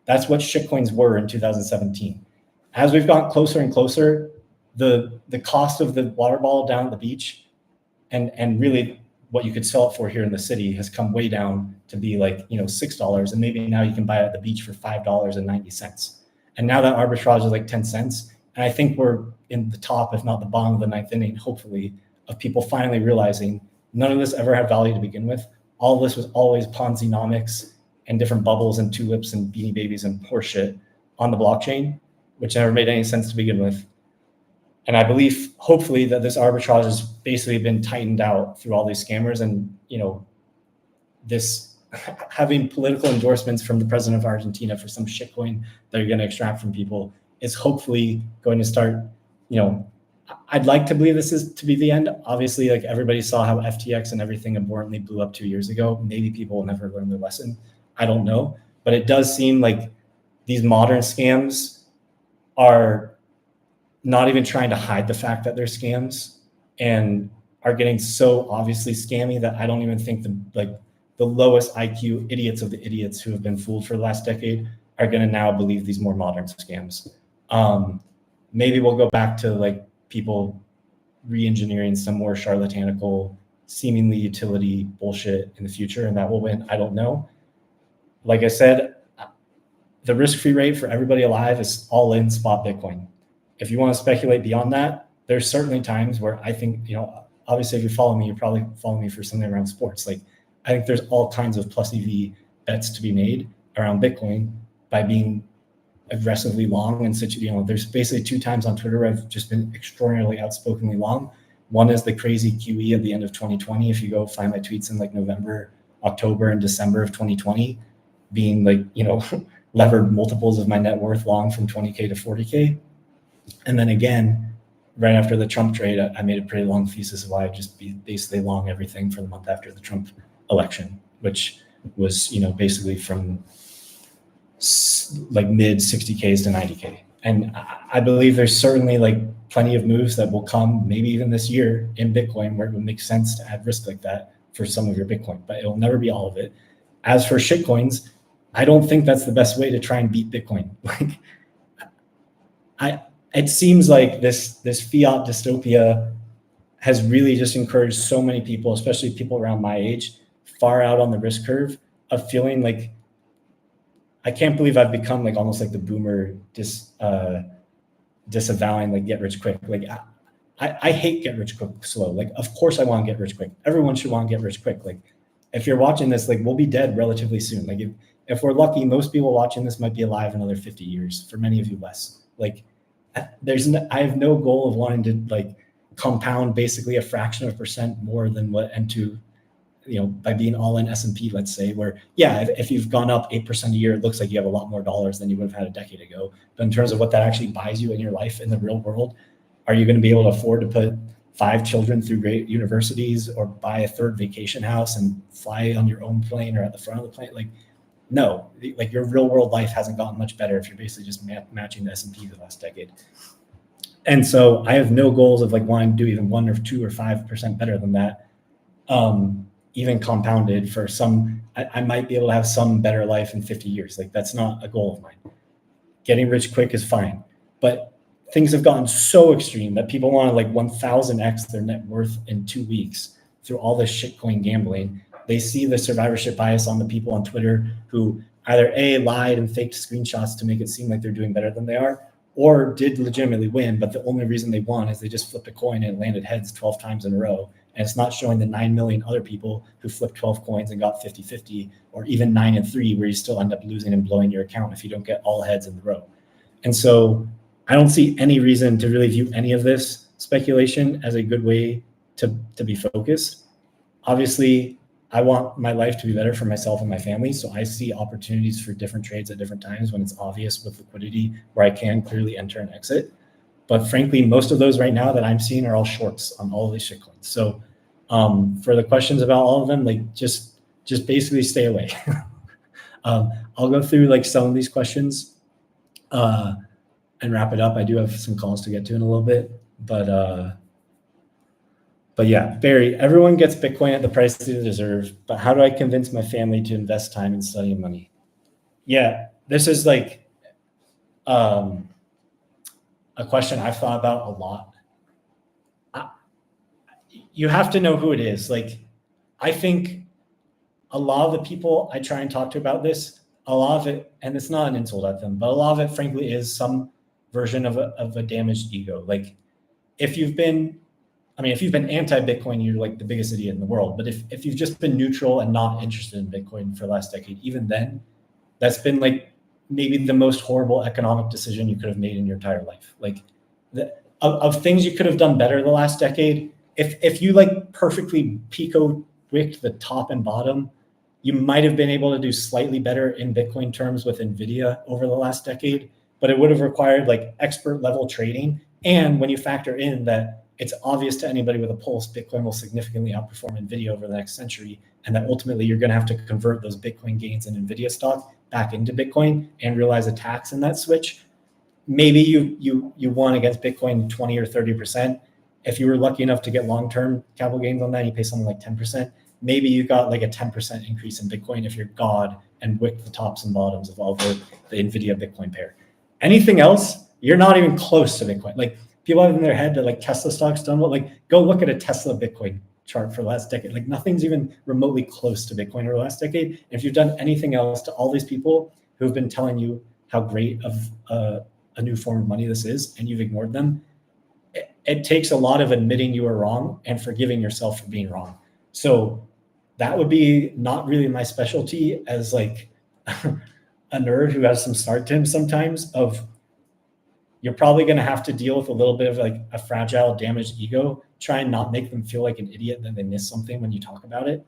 That's what shitcoins were in 2017. As we've gotten closer and closer, the cost of the water bottle down at the beach and really what you could sell it for here in the city has come way down to be like, $6. And maybe now you can buy it at the beach for $5.90. And now that arbitrage is like 10 cents. And I think we're in the top, if not the bottom of the ninth inning, hopefully, of people finally realizing none of this ever had value to begin with. All of this was always Ponzi-nomics and different bubbles and tulips and beanie babies and horseshit on the blockchain, which never made any sense to begin with. And I believe, hopefully, that this arbitrage has basically been tightened out through all these scammers, and this having political endorsements from the president of Argentina for some shitcoin that you're going to extract from people is hopefully going to start. I'd like to believe this is to be the end. Obviously, like everybody saw how FTX and everything abhorrently blew up 2 years ago. Maybe people will never learn their lesson. I don't know, but it does seem like these modern scams are not even trying to hide the fact that they're scams and are getting so obviously scammy that I don't even think the lowest IQ idiots of the idiots who have been fooled for the last decade are going to now believe these more modern scams. Maybe we'll go back to like people re-engineering some more charlatanical, seemingly utility bullshit in the future, and that will win. I don't know. Like I said, the risk-free rate for everybody alive is all in spot Bitcoin. If you want to speculate beyond that, there's certainly times where I think, obviously if you follow me, you're probably following me for something around sports. Like I think there's all kinds of plus EV bets to be made around Bitcoin by being aggressively long. And such, there's basically 2 times on Twitter I've just been extraordinarily outspokenly long. One is the crazy QE at the end of 2020. If you go find my tweets in like November, October, and December of 2020, being like, levered multiples of my net worth long from 20K to 40K. And then again, right after the Trump trade, I made a pretty long thesis of why I'd just be basically long everything for the month after the Trump election, which was, basically from like mid 60Ks to 90K. And I believe there's certainly like plenty of moves that will come, maybe even this year in Bitcoin, where it would make sense to add risk like that for some of your Bitcoin, but it will never be all of it. As for shitcoins, I don't think that's the best way to try and beat Bitcoin. It seems like this fiat dystopia has really just encouraged so many people, especially people around my age, far out on the risk curve, of feeling like, I can't believe I've become like almost like the boomer disavowing like get rich quick. Like I hate get rich quick slow. Like, of course I want to get rich quick. Everyone should want to get rich quick. Like, if you're watching this, like, we'll be dead relatively soon. Like, if we're lucky, most people watching this might be alive another 50 years. For many of you, less. Like, I have no goal of wanting to like compound basically a fraction of a percent more than what M2, by being all in S&P, let's say, where, yeah, if you've gone up 8% a year, it looks like you have a lot more dollars than you would have had a decade ago. But in terms of what that actually buys you in your life in the real world, are you going to be able to afford to put 5 children through great universities or buy a 3rd vacation house and fly on your own plane or at the front of the plane? Like, no, like your real world life hasn't gotten much better if you're basically just matching the S&P the last decade. And so I have no goals of like wanting to do even 1 or 2 or 5% better than that. Even compounded for some, I might be able to have some better life in 50 years. Like, that's not a goal of mine. Getting rich quick is fine, but things have gotten so extreme that people want to like 1000x their net worth in 2 weeks through all this shitcoin gambling. They see the survivorship bias on the people on Twitter who either A, lied and faked screenshots to make it seem like they're doing better than they are, or did legitimately win, but the only reason they won is they just flipped a coin and it landed heads 12 times in a row. And it's not showing the 9 million other people who flipped 12 coins and got 50-50, or even 9 and 3, where you still end up losing and blowing your account if you don't get all heads in the row. And so I don't see any reason to really view any of this speculation as a good way to be focused. Obviously, I want my life to be better for myself and my family. So I see opportunities for different trades at different times when it's obvious with liquidity where I can clearly enter and exit. But frankly, most of those right now that I'm seeing are all shorts on all of these shitcoins. So for the questions about all of them, like just basically stay away. I'll go through like some of these questions and wrap it up. I do have some calls to get to in a little bit, but yeah, Barry, everyone gets Bitcoin at the price they deserve, but how do I convince my family to invest time in studying money? Yeah, this is like a question I've thought about a lot. You have to know who it is. Like, I think a lot of the people I try and talk to about this, a lot of it, and it's not an insult at them, but a lot of it, frankly, is some version of a damaged ego. Like, if you've been anti-Bitcoin, you're like the biggest idiot in the world. But if you've just been neutral and not interested in Bitcoin for the last decade, even then, that's been like maybe the most horrible economic decision you could have made in your entire life. Like, of things you could have done better the last decade, if you like perfectly pico-wicked the top and bottom, you might have been able to do slightly better in Bitcoin terms with NVIDIA over the last decade, but it would have required like expert level trading. And when you factor in that it's obvious to anybody with a pulse, Bitcoin will significantly outperform NVIDIA over the next century, and that ultimately you're going to have to convert those Bitcoin gains in NVIDIA stock back into Bitcoin and realize a tax in that switch. Maybe you won against Bitcoin 20 or 30%. If you were lucky enough to get long-term capital gains on that, you pay something like 10%. Maybe you got like a 10% increase in Bitcoin if you're God and wicked the tops and bottoms of all the NVIDIA Bitcoin pair. Anything else, you're not even close to Bitcoin. Like, people have in their head that like Tesla stock's done well. Like, go look at a Tesla Bitcoin chart for the last decade. Like, nothing's even remotely close to Bitcoin over the last decade. And if you've done anything else to all these people who've been telling you how great of a new form of money this is, and you've ignored them, it takes a lot of admitting you were wrong and forgiving yourself for being wrong. So that would be not really my specialty as like a nerd who has some start to him sometimes. Of, you're probably going to have to deal with a little bit of like a fragile, damaged ego. Try and not make them feel like an idiot that they miss something when you talk about it.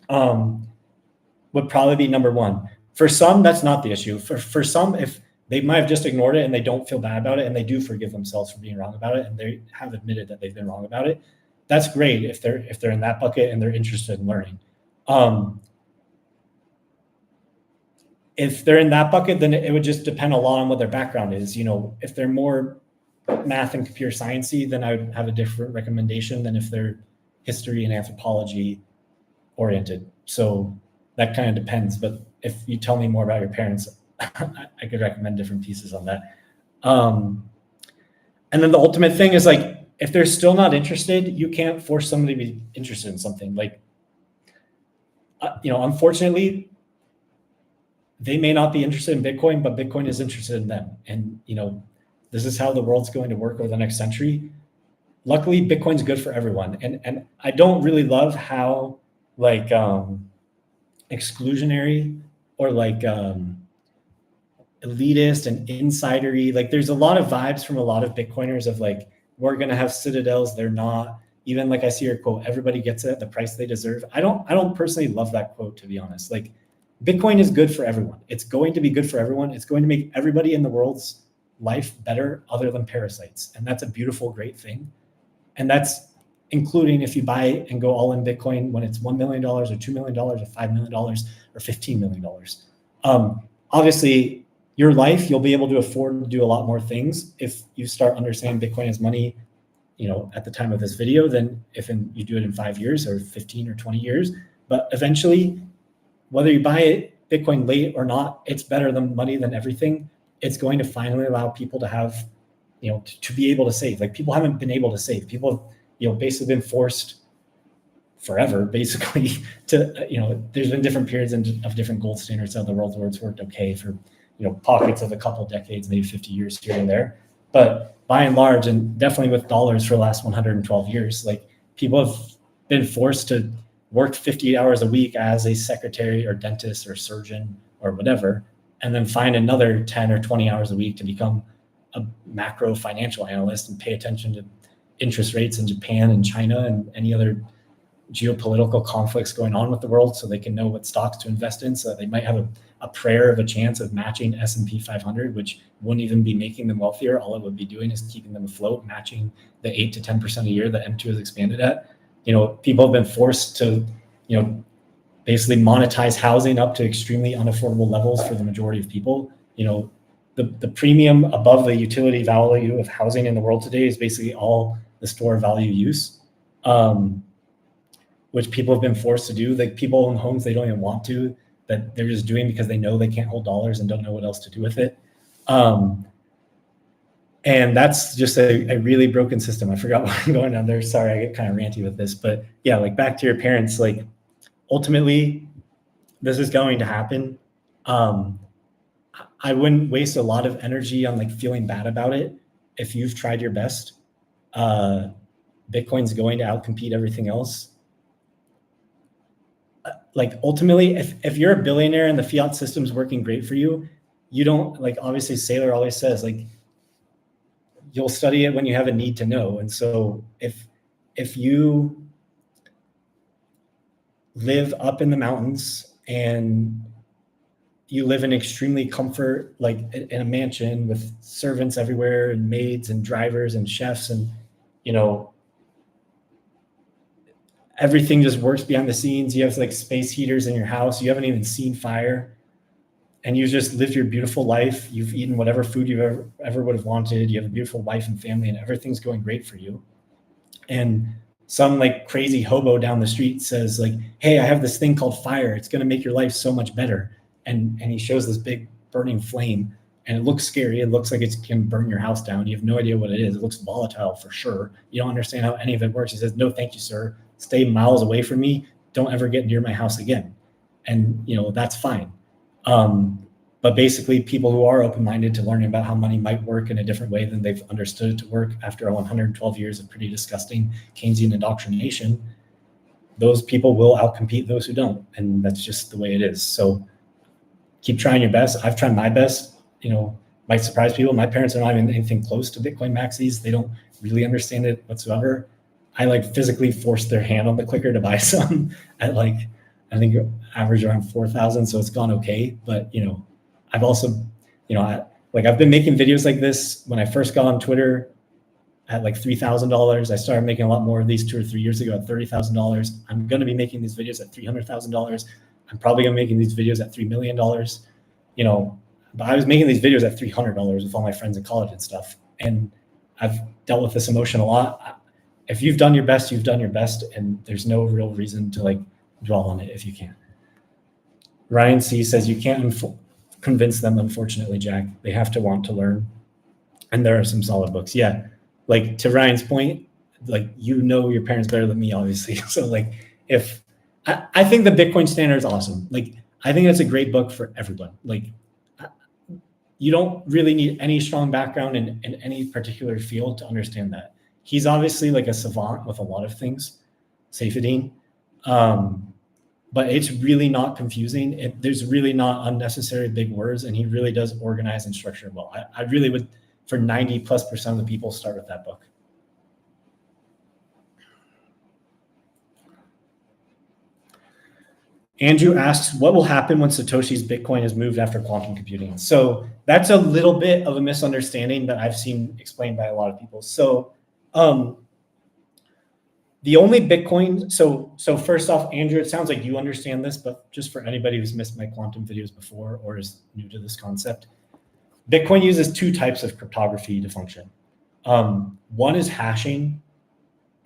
Would probably be number one. For some, that's not the issue. For some, if they might have just ignored it and they don't feel bad about it and they do forgive themselves for being wrong about it and they have admitted that they've been wrong about it, that's great if they're in that bucket and they're interested in learning. if they're in that bucket, then it would just depend a lot on what their background is. You know, if they're more math and computer sciencey, then I would have a different recommendation than if they're history and anthropology oriented. So that kind of depends. But if you tell me more about your parents, I could recommend different pieces on that. And then the ultimate thing is like, if they're still not interested, you can't force somebody to be interested in something. Like, you know, unfortunately, they may not be interested in Bitcoin, but Bitcoin is interested in them. And, you know, this is how the world's going to work over the next century. Luckily, Bitcoin's good for everyone. And I don't really love how like exclusionary or like elitist and insidery, like there's a lot of vibes from a lot of Bitcoiners of like, we're going to have citadels. They're not. Even like I see your quote, everybody gets it at the price they deserve. I don't personally love that quote, to be honest. Like, Bitcoin is good for everyone. It's going to be good for everyone. It's going to make everybody in the world's life better other than parasites. And that's a beautiful, great thing. And that's including if you buy and go all in Bitcoin when it's $1 million or $2 million or $5 million or $15 million. Obviously, your life, you'll be able to afford to do a lot more things if you start understanding Bitcoin as money, you know, at the time of this video, than if you do it in 5 years or 15 or 20 years. But eventually, whether you buy it Bitcoin late or not, it's better than money than everything. It's going to finally allow people to have, you know, to be able to save. Like, people haven't been able to save. People have, you know, basically been forced forever, basically, to, you know, there's been different periods of different gold standards how the world where it's worked okay for, you know, pockets of a couple of decades, maybe 50 years here and there. But by and large, and definitely with dollars for the last 112 years, like, people have been forced to work 50 hours a week as a secretary or dentist or surgeon or whatever, and then find another 10 or 20 hours a week to become a macro financial analyst and pay attention to interest rates in Japan and China and any other geopolitical conflicts going on with the world, so they can know what stocks to invest in, so that they might have a prayer of a chance of matching S&P 500, which wouldn't even be making them wealthier. All it would be doing is keeping them afloat, matching the 8 to 10% a year that M2 has expanded at. You know, people have been forced to, you know, basically monetize housing up to extremely unaffordable levels for the majority of people. You know, the premium above the utility value of housing in the world today is basically all the store value use, which people have been forced to do. Like, people own homes they don't even want to, that they're just doing because they know they can't hold dollars and don't know what else to do with it. And that's just a really broken system. I forgot what I'm going on there. Sorry, I get kind of ranty with this, but yeah, like, back to your parents, like, ultimately this is going to happen. I wouldn't waste a lot of energy on like feeling bad about it. If you've tried your best, Bitcoin's going to outcompete everything else. Like, ultimately, if you're a billionaire and the fiat system's working great for you, you don't, like, obviously Saylor always says, like, you'll study it when you have a need to know. And so if you live up in the mountains and you live in extremely comfort, like in a mansion with servants everywhere and maids and drivers and chefs, and, you know, everything just works behind the scenes. You have like space heaters in your house. You haven't even seen fire, and you just lived your beautiful life. You've eaten whatever food you ever would have wanted. You have a beautiful wife and family, and everything's going great for you. And some like crazy hobo down the street says like, hey, I have this thing called fire. It's going to make your life so much better. And he shows this big burning flame, and it looks scary. It looks like it's going to burn your house down. You have no idea what it is. It looks volatile for sure. You don't understand how any of it works. He says, no, thank you, sir. Stay miles away from me. Don't ever get near my house again. And, you know, that's fine. But basically, people who are open-minded to learning about how money might work in a different way than they've understood it to work after 112 years of pretty disgusting Keynesian indoctrination, those people will outcompete those who don't. And that's just the way it is. So keep trying your best. I've tried my best. You know, might surprise people. My parents are not even anything close to Bitcoin maxis. They don't really understand it whatsoever. I like physically forced their hand on the clicker to buy some at like, I think average around 4,000. So it's gone okay. But, you know, I've also, you know, I've been making videos like this when I first got on Twitter at like $3,000. I started making a lot more of these 2 or 3 years ago at $30,000. I'm going to be making these videos at $300,000. I'm probably going to be making these videos at $3 million. but I was making these videos at $300 with all my friends in college and stuff. And I've dealt with this emotion a lot. If you've done your best, you've done your best. And there's no real reason to like dwell on it if you can. Ryan C says, you can't convince them, unfortunately, Jack. They have to want to learn. And there are some solid books. Yeah. Like to Ryan's point, like, your parents better than me, obviously. So like if I think the Bitcoin Standard is awesome. Like, I think that's a great book for everyone. Like, you don't really need any strong background in any particular field to understand that. He's obviously like a savant with a lot of things, Saifedean. But it's really not confusing. There's really not unnecessary big words, and he really does organize and structure well. I really would, for 90+% of the people, start with that book. Andrew asks, what will happen when Satoshi's Bitcoin is moved after quantum computing? So that's a little bit of a misunderstanding that I've seen explained by a lot of people. So the only Bitcoin, so first off, Andrew, it sounds like you understand this, but just for anybody who's missed my quantum videos before or is new to this concept, Bitcoin uses two types of cryptography to function. One is hashing,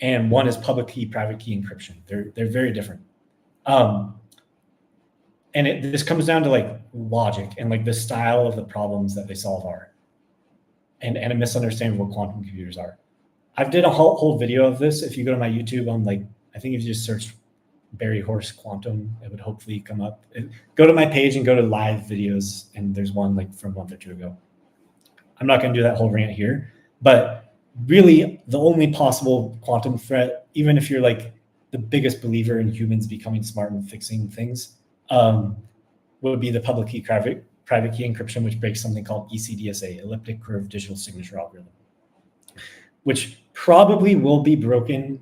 and one is public key, private key encryption. They're very different. And this comes down to like logic and like the style of the problems that they solve are, and a misunderstanding of what quantum computers are. I've did a whole video of this. If you go to my YouTube on like, I think if you just search Barry Horse Quantum, it would hopefully come up. Go to my page and go to live videos, and there's one like from a month or two ago. I'm not going to do that whole rant here, but really the only possible quantum threat, even if you're like the biggest believer in humans becoming smart and fixing things, would be the public key private key encryption, which breaks something called ECDSA, elliptic curve digital signature algorithm, which probably will be broken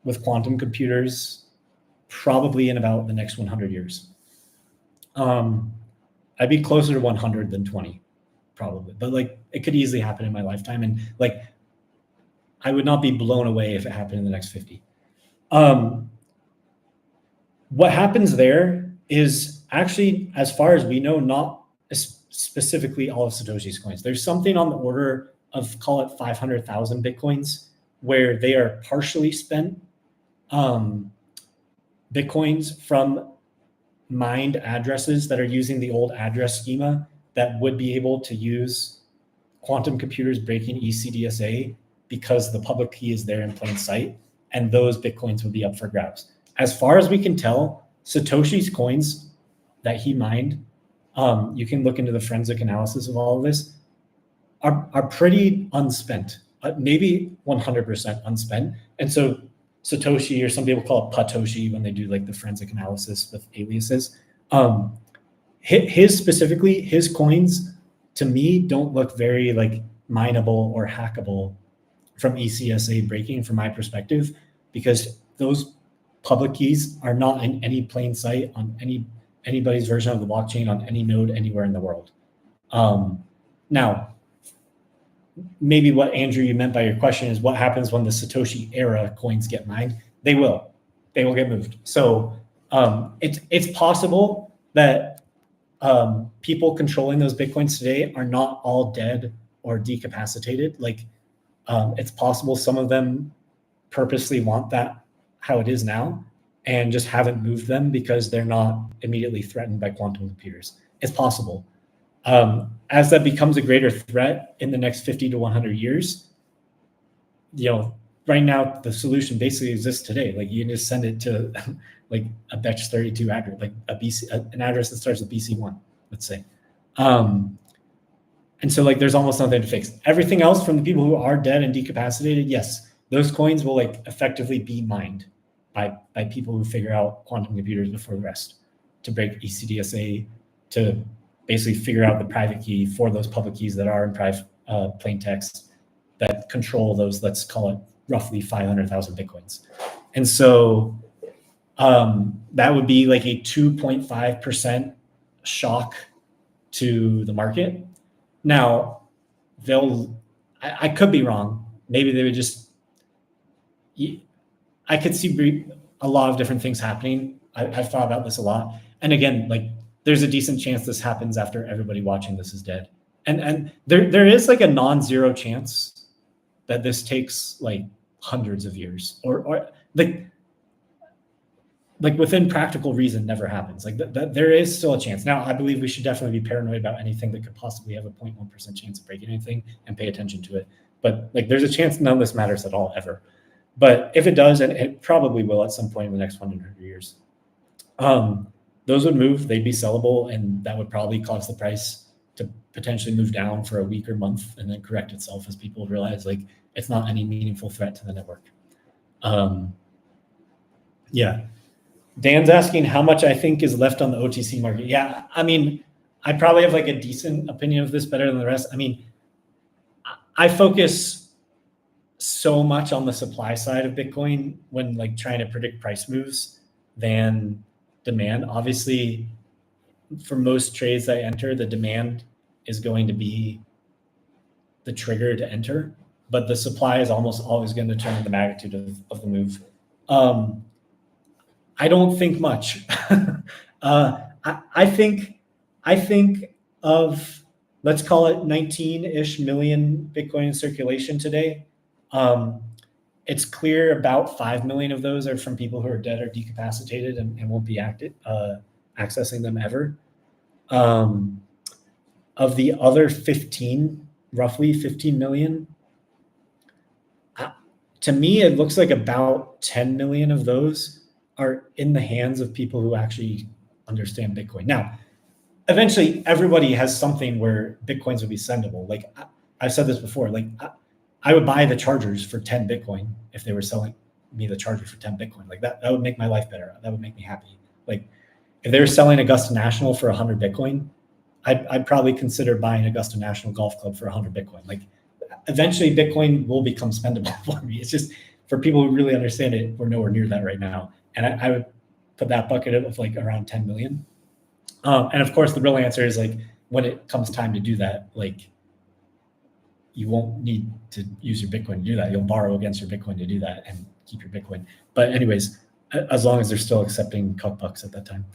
with quantum computers probably in about the next 100 years. I'd be closer to 100 than 20, probably, but like it could easily happen in my lifetime, and like I would not be blown away if it happened in the next 50. What happens there is actually, as far as we know, not specifically all of Satoshi's coins. There's something on the order of, call it 500,000 Bitcoins, where they are partially spent Bitcoins from mined addresses that are using the old address schema that would be able to use quantum computers breaking ECDSA because the public key is there in plain sight, and those Bitcoins would be up for grabs. As far as we can tell, Satoshi's coins that he mined, you can look into the forensic analysis of all of this, are pretty unspent, maybe 100% unspent. And so Satoshi, or some people call it Patoshi when they do like the forensic analysis with aliases, his coins to me don't look very like mineable or hackable from ECDSA breaking from my perspective, because those public keys are not in any plain sight on anybody's version of the blockchain on any node anywhere in the world. Now, maybe what Andrew you meant by your question is what happens when the Satoshi era coins get mined? They will get moved. So it's possible that people controlling those Bitcoins today are not all dead or decapacitated. Like it's possible some of them purposely want that how it is now and just haven't moved them because they're not immediately threatened by quantum computers. It's possible. As that becomes a greater threat in the next 50 to 100 years, right now the solution basically exists today. Like you can just send it to like a batch 32 address, like an address that starts with BC1, let's say. And so like there's almost nothing to fix. Everything else from the people who are dead and decapacitated, yes, those coins will like effectively be mined by people who figure out quantum computers before the rest to break ECDSA, to basically figure out the private key for those public keys that are in plain text that control those, let's call it roughly 500,000 Bitcoins. And so that would be like a 2.5% shock to the market. Now, I could be wrong. Maybe they would just, I could see a lot of different things happening. I've thought about this a lot. And again, like there's a decent chance this happens after everybody watching this is dead. And there is like a non-zero chance that this takes like hundreds of years, or like within practical reason never happens. Like that there is still a chance. Now, I believe we should definitely be paranoid about anything that could possibly have a 0.1% chance of breaking anything and pay attention to it. But like there's a chance none of this matters at all ever. But if it does, and it probably will at some point in the next 100 years, those would move, they'd be sellable, and that would probably cause the price to potentially move down for a week or month and then correct itself as people realize like it's not any meaningful threat to the network. Yeah. Dan's asking how much I think is left on the OTC market. Yeah, I mean, I probably have like a decent opinion of this, better than the rest. I mean, I focus so much on the supply side of Bitcoin when like trying to predict price moves than demand. Obviously, for most trades I enter, the demand is going to be the trigger to enter, but the supply is almost always going to determine the magnitude of the move. I don't think much. I think of, let's call it 19-ish million Bitcoin in circulation today. It's clear about 5 million of those are from people who are dead or decapacitated and won't be accessing them ever. Of the other 15, roughly 15 million, to me, it looks like about 10 million of those are in the hands of people who actually understand Bitcoin. Now, eventually, everybody has something where Bitcoins would be sendable. Like I've said this before, like I would buy the chargers for 10 Bitcoin if they were selling me the charger for 10 Bitcoin. Like that would make my life better. That would make me happy. Like if they were selling Augusta National for 100 Bitcoin, I'd probably consider buying Augusta National Golf Club for 100 Bitcoin. Like eventually Bitcoin will become spendable for me. It's just for people who really understand it, we're nowhere near that right now. And I would put that bucket of like around 10 million. And of course, the real answer is like when it comes time to do that, like you won't need to use your Bitcoin to do that. You'll borrow against your Bitcoin to do that and keep your Bitcoin. But anyways, as long as they're still accepting cuck bucks at that time.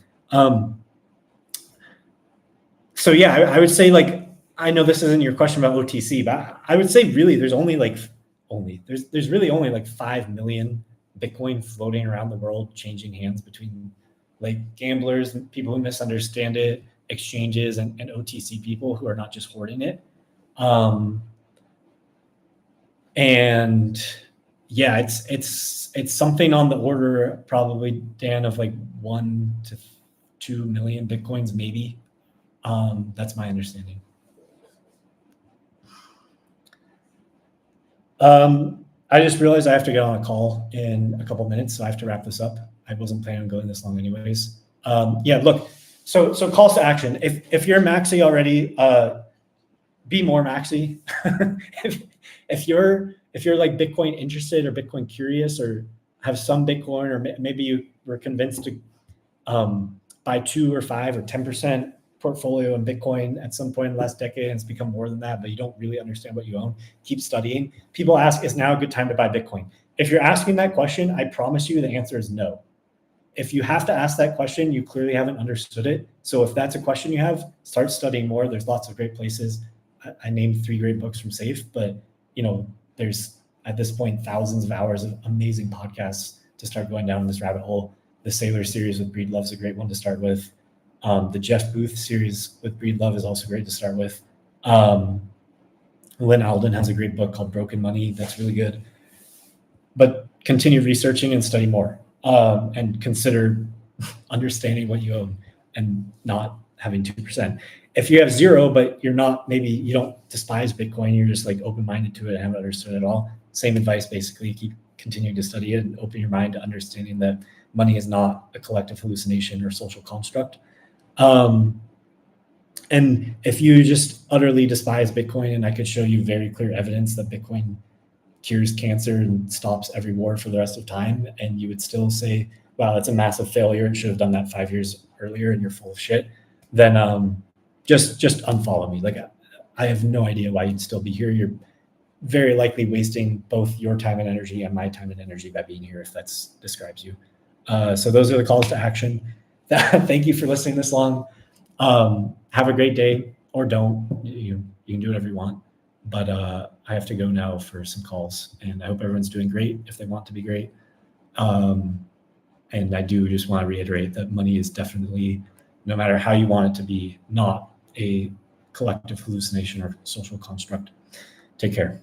So yeah, I would say like, I know this isn't your question about OTC, but I would say really there's only like, there's really only like 5 million Bitcoin floating around the world, changing hands between like gamblers, people who misunderstand it, exchanges, and OTC people who are not just hoarding it. And yeah, it's something on the order probably, Dan, of like 1 to 2 million Bitcoins, maybe. That's my understanding. I just realized I have to get on a call in a couple minutes, so I have to wrap this up. I wasn't planning on going this long anyways. Yeah, look, so calls to action. If you're maxi already, be more maxi. if you're like Bitcoin interested or Bitcoin curious or have some Bitcoin, or maybe you were convinced to buy 2 or 5 or 10% portfolio in Bitcoin at some point in the last decade, and it's become more than that, but you don't really understand what you own, keep studying. People ask, is now a good time to buy Bitcoin? If you're asking that question, I promise you the answer is no. If you have to ask that question, you clearly haven't understood it. So if that's a question you have, start studying more. There's lots of great places. I named 3 great books from Safe, but you know, there's at this point thousands of hours of amazing podcasts to start going down this rabbit hole. The Sailor series with Breedlove is a great one to start with. The Jeff Booth series with Breedlove is also great to start with. Lynn Alden has a great book called Broken Money that's really good. But continue researching and study more, and consider understanding what you own and not having 2%. If you have 0, but you're not, maybe you don't despise Bitcoin, you're just like open-minded to it and haven't understood it at all. Same advice, basically, keep continuing to study it and open your mind to understanding that money is not a collective hallucination or social construct. And if you just utterly despise Bitcoin, and I could show you very clear evidence that Bitcoin cures cancer and stops every war for the rest of time, and you would still say, wow, it's a massive failure and should have done that 5 years earlier and you're full of shit, then just unfollow me. Like, I have no idea why you'd still be here. You're very likely wasting both your time and energy and my time and energy by being here, if that describes you. So those are the calls to action. Thank you for listening this long. Have a great day, or don't. You can do whatever you want. But I have to go now for some calls, and I hope everyone's doing great if they want to be great. And I do just want to reiterate that money is definitely, no matter how you want it to be, not a collective hallucination or social construct. Take care.